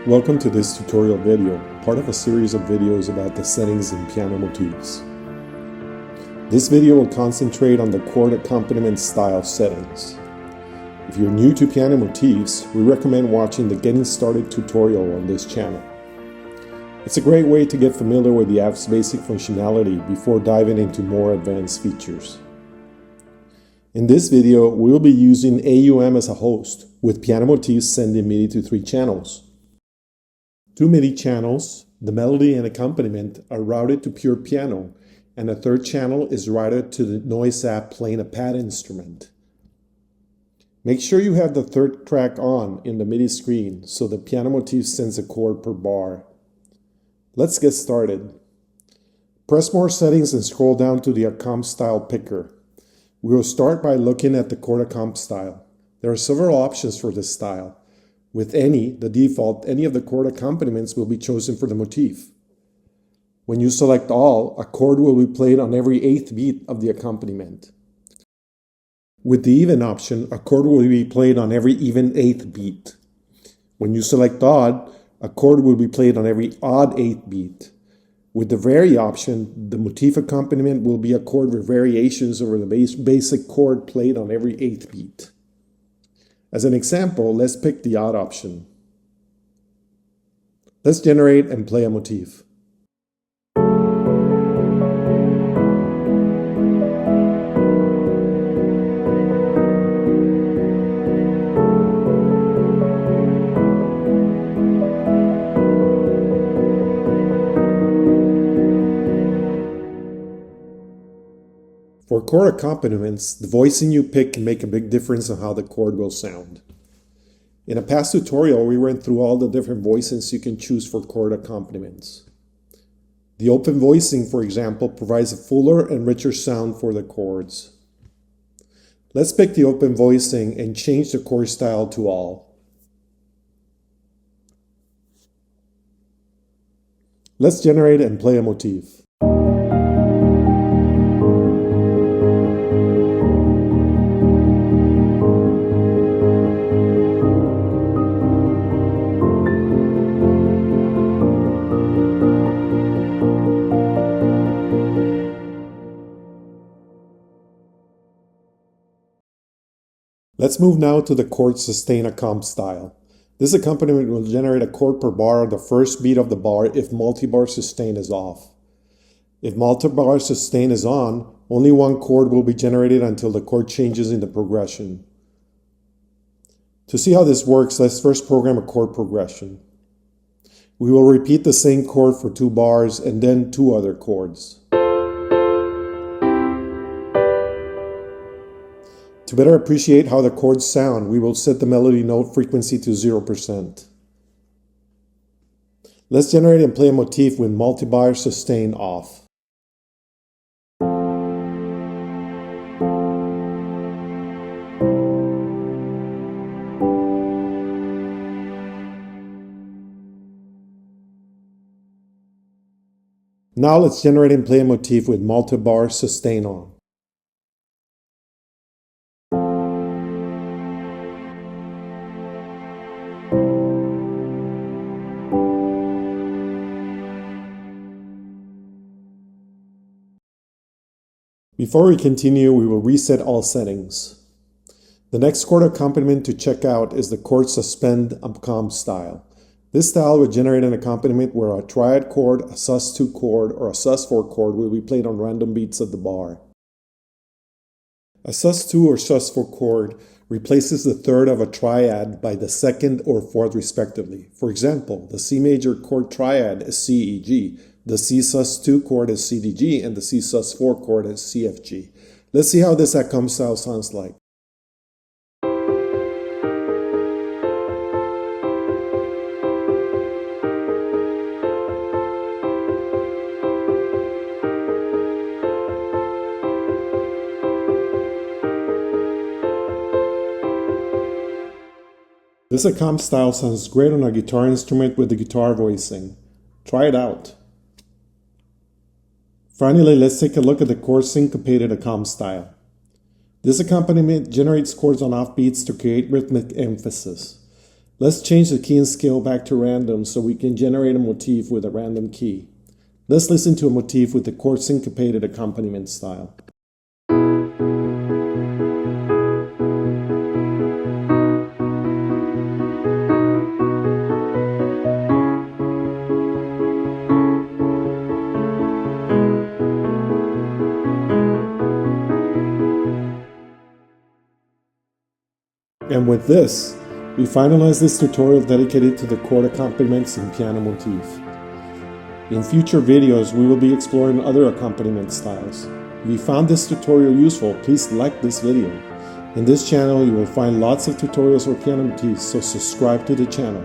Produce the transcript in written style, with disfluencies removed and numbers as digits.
Welcome to this tutorial video, part of a series of videos about the settings in Piano Motifs. This video will concentrate on the Chord Accompaniment Styles settings. If you're new to Piano Motifs, we recommend watching the Getting Started tutorial on this channel. It's a great way to get familiar with the app's basic functionality before diving into more advanced features. In this video, we'll be using AUM as a host, with Piano Motifs sending MIDI to 3 channels. 2 MIDI channels, the melody and accompaniment, are routed to pure piano, and a 3rd channel is routed to the noise app playing a pad instrument. Make sure you have the 3rd track on in the MIDI screen so the Piano Motifs sends a chord per bar. Let's get started. Press More Settings and scroll down to the Accomp Style picker. We will start by looking at the Chord Accomp style. There are several options for this style. With the default, any of the chord accompaniments will be chosen for the motif. When you select all, a chord will be played on every 8th beat of the accompaniment. With the even option, a chord will be played on every even 8th beat. When you select odd, a chord will be played on every odd 8th beat. With the vary option, the motif accompaniment will be a chord with variations over the basic chord played on every 8th beat. As an example, let's pick the odd option. Let's generate and play a motif. For chord accompaniments, the voicing you pick can make a big difference on how the chord will sound. In a past tutorial, we went through all the different voicings you can choose for chord accompaniments. The open voicing, for example, provides a fuller and richer sound for the chords. Let's pick the open voicing and change the chord style to all. Let's generate and play a motif. Let's move now to the chord sustain accomp style. This accompaniment will generate a chord per bar on the 1st beat of the bar if multi-bar sustain is off. If multi-bar sustain is on, only one chord will be generated until the chord changes in the progression. To see how this works, let's first program a chord progression. We will repeat the same chord for 2 bars and then 2 other chords. To better appreciate how the chords sound, we will set the melody note frequency to 0%. Let's generate and play a motif with multi-bar sustain off. Now let's generate and play a motif with multi-bar sustain on. Before we continue, we will reset all settings. The next chord accompaniment to check out is the chord suspend accomp style. This style will generate an accompaniment where a triad chord, a sus2 chord, or a sus4 chord will be played on random beats of the bar. A sus2 or sus4 chord replaces the 3rd of a triad by the 2nd or 4th respectively. For example, the C major chord triad is CEG, the C sus2 chord is CDG, and the C sus4 chord is CFG. Let's see how this accomp style sounds like. This accomp style sounds great on a guitar instrument with the guitar voicing. Try it out. Finally, let's take a look at the chord syncopated accomp style. This accompaniment generates chords on offbeats to create rhythmic emphasis. Let's change the key and scale back to random so we can generate a motif with a random key. Let's listen to a motif with the chord syncopated accompaniment style. And with this, we finalize this tutorial dedicated to the chord accompaniments in Piano Motif. In future videos, we will be exploring other accompaniment styles. If you found this tutorial useful, please like this video. In this channel, you will find lots of tutorials for piano motifs, so subscribe to the channel.